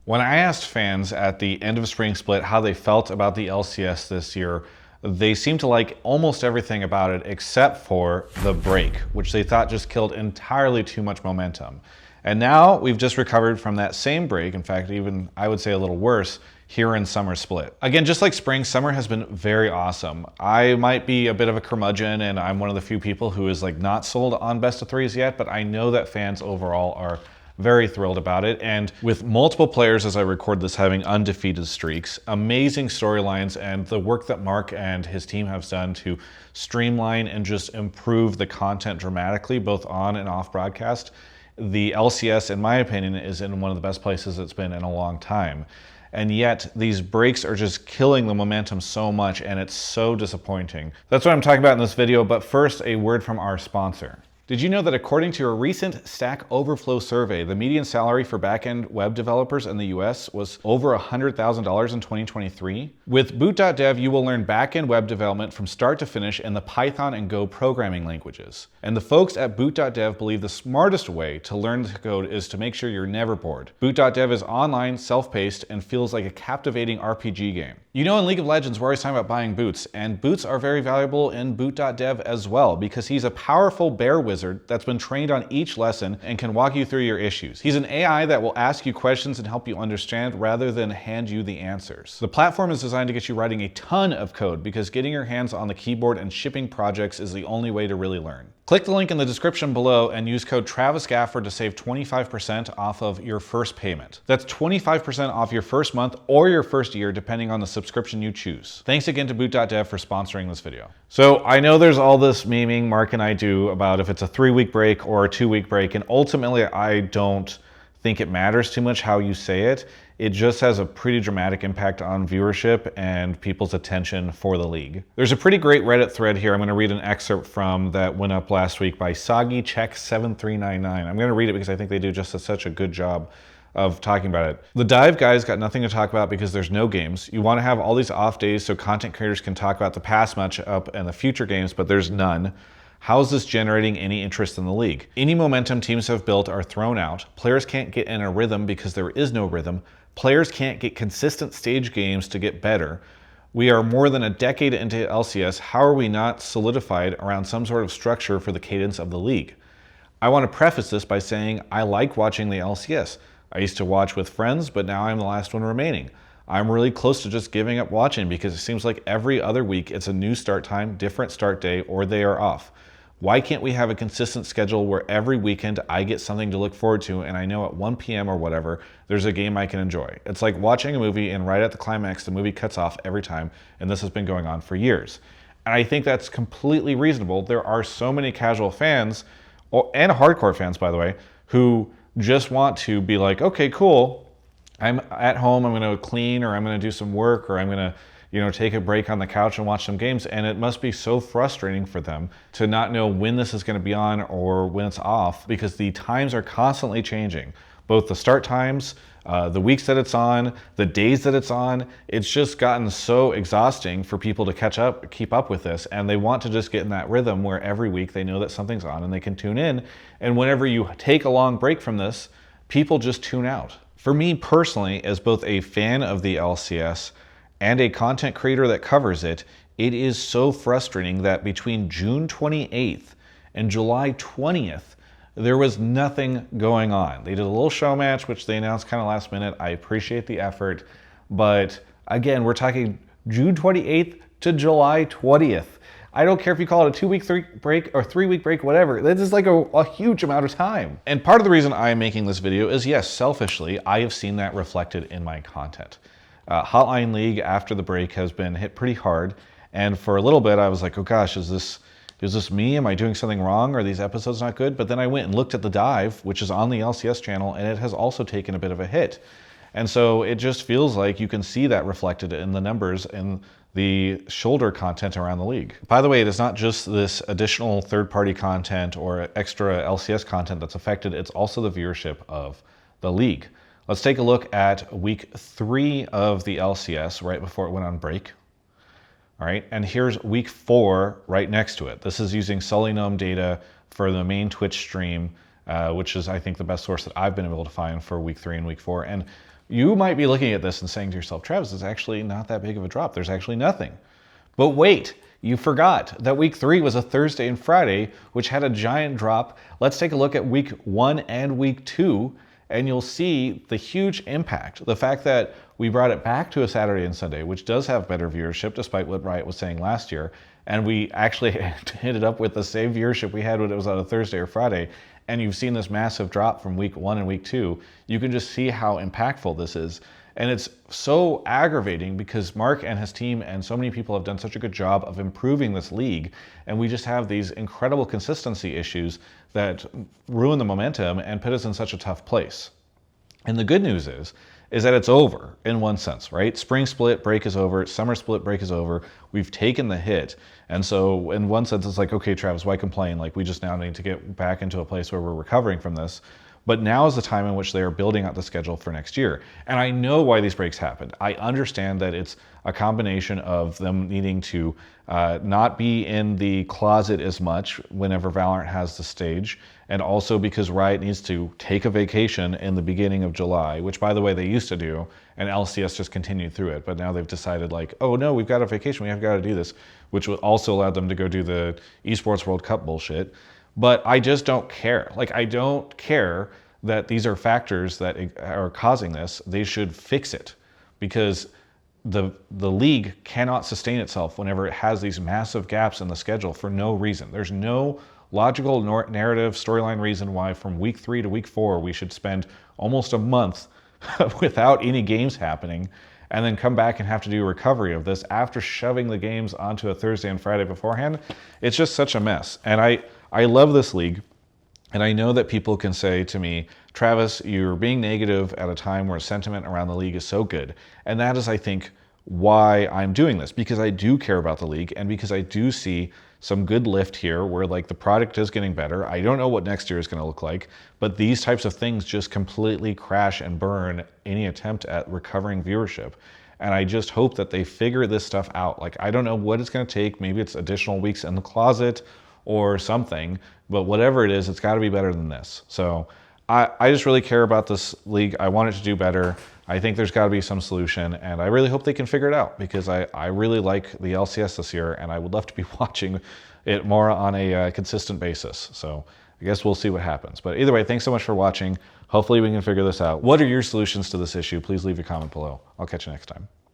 When I asked fans at the end of spring split how they felt about the LCS this year, they seemed to like almost everything about it except for the break, which they thought just killed entirely too much momentum. And now we've just recovered from that same break, in fact, even I would say a little worse, here in summer split. Again, just like spring, summer has been very awesome. I might be a bit of a curmudgeon and I'm one of the few people who is like not sold on best of threes yet, but I know that fans overall are very thrilled about it. And with multiple players, as I record this, having undefeated streaks, amazing storylines, and the work that Mark and his team have done to streamline and just improve the content dramatically, both on and off broadcast, the LCS, in my opinion, is in one of the best places it's been in a long time. And yet these breaks are just killing the momentum so much, and it's so disappointing. That's what I'm talking about in this video, but first, a word from our sponsor. Did you know that according to a recent Stack Overflow survey, the median salary for backend web developers in the US was over $100,000 in 2023? With Boot.dev, you will learn backend web development from start to finish in the Python and Go programming languages. And the folks at Boot.dev believe the smartest way to learn to code is to make sure you're never bored. Boot.dev is online, self-paced, and feels like a captivating RPG game. You know, in League of Legends, we're always talking about buying boots, and boots are very valuable in Boot.dev as well, because he's a powerful bear wizard that's been trained on each lesson and can walk you through your issues. He's an AI that will ask you questions and help you understand rather than hand you the answers. The platform is designed to get you writing a ton of code, because getting your hands on the keyboard and shipping projects is the only way to really learn. Click the link in the description below and use code TravisGafford to save 25% off of your first payment. That's 25% off your first month or your first year, depending on the subscription you choose. Thanks again to Boot.dev for sponsoring this video. So I know there's all this memeing Mark and I do about if it's a 3-week break or a 2-week break, and ultimately I don't think it matters too much how you say it. It just has a pretty dramatic impact on viewership and people's attention for the league. There's a pretty great Reddit thread here. I'm going to read an excerpt from that went up last week by SoggyCheck7399. I'm going to read it because I think they do just such a good job of talking about it. The dive guys got nothing to talk about because there's no games. You want to have all these off days so content creators can talk about the past matchup and the future games, but there's none. How's this generating any interest in the league? Any momentum teams have built are thrown out. Players can't get in a rhythm because there is no rhythm. Players can't get consistent stage games to get better. We are more than a decade into LCS. How are we not solidified around some sort of structure for the cadence of the league? I want to preface this by saying I like watching the LCS. I used to watch with friends, but now I'm the last one remaining. I'm really close to just giving up watching because it seems like every other week it's a new start time, different start day, or they are off. Why can't we have a consistent schedule where every weekend I get something to look forward to and I know at 1 p.m. or whatever, there's a game I can enjoy? It's like watching a movie and right at the climax, the movie cuts off every time, and this has been going on for years. And I think that's completely reasonable. There are so many casual fans, and hardcore fans, by the way, who just want to be like, okay, cool, I'm at home, I'm gonna clean, or I'm gonna do some work, or I'm gonna take a break on the couch and watch some games, and it must be so frustrating for them to not know when this is going to be on or when it's off, because the times are constantly changing. Both the start times, the weeks that it's on, the days that it's on. It's just gotten so exhausting for people to keep up with this, and they want to just get in that rhythm where every week they know that something's on and they can tune in, and whenever you take a long break from this, people just tune out. For me personally, as both a fan of the LCS and a content creator that covers it, it is so frustrating that between June 28th and July 20th, there was nothing going on. They did a little show match, which they announced kind of last minute. I appreciate the effort, but again, we're talking June 28th to July 20th. I don't care if you call it a 2-week break or 3-week break, whatever. This is like a huge amount of time. And part of the reason I'm making this video is, yes, selfishly, I have seen that reflected in my content. Hotline League after the break has been hit pretty hard, and for a little bit I was like, oh gosh, is this me? Am I doing something wrong? Are these episodes not good? But then I went and looked at the dive, which is on the LCS channel, and it has also taken a bit of a hit. And so it just feels like you can see that reflected in the numbers in the shoulder content around the league. By the way, it is not just this additional third-party content or extra LCS content that's affected, it's also the viewership of the league. Let's take a look at week 3 of the LCS right before it went on break. All right, and here's week 4 right next to it. This is using Sully data for the main Twitch stream, which is, I think, the best source that I've been able to find for week 3 and week 4. And you might be looking at this and saying to yourself, Travis, it's actually not that big of a drop. There's actually nothing. But wait, you forgot that week 3 was a Thursday and Friday, which had a giant drop. Let's take a look at week 1 and week 2, and you'll see the huge impact. The fact that we brought it back to a Saturday and Sunday, which does have better viewership, despite what Riot was saying last year, and we actually ended up with the same viewership we had when it was on a Thursday or Friday, and you've seen this massive drop from week 1 and week 2, you can just see how impactful this is. And it's so aggravating because Mark and his team and so many people have done such a good job of improving this league, and we just have these incredible consistency issues that ruin the momentum and put us in such a tough place. And the good news is that it's over in one sense, right? Spring split break is over, summer split break is over. We've taken the hit. And so in one sense, it's like, okay, Travis, why complain? Like, we just now need to get back into a place where we're recovering from this. But now is the time in which they are building out the schedule for next year. And I know why these breaks happened. I understand that it's a combination of them needing to not be in the closet as much whenever Valorant has the stage, and also because Riot needs to take a vacation in the beginning of July, which, by the way, they used to do, and LCS just continued through it. But now they've decided, like, oh no, we've got a vacation, we have got to do this, which would also allow them to go do the Esports World Cup bullshit. But I just don't care. Like, I don't care that these are factors that are causing this. They should fix it, because the league cannot sustain itself whenever it has these massive gaps in the schedule for no reason. There's no logical narrative storyline reason why from week 3 to week 4 we should spend almost a month without any games happening, and then come back and have to do a recovery of this after shoving the games onto a Thursday and Friday beforehand. It's just such a mess. And I love this league. And I know that people can say to me, Travis, you're being negative at a time where sentiment around the league is so good. And that is, I think, why I'm doing this, because I do care about the league, and because I do see some good lift here where, like, the product is getting better. I don't know what next year is going to look like, but these types of things just completely crash and burn any attempt at recovering viewership. And I just hope that they figure this stuff out. Like, I don't know what it's going to take. Maybe it's additional weeks in the closet or something, but whatever it is, it's got to be better than this. So I just really care about this league. I want it to do better. I think there's got to be some solution, and I really hope they can figure it out, because I really like the LCS this year, and I would love to be watching it more on a consistent basis. So I guess we'll see what happens. But either way, thanks so much for watching. Hopefully we can figure this out. What are your solutions to this issue? Please leave a comment below. I'll catch you next time.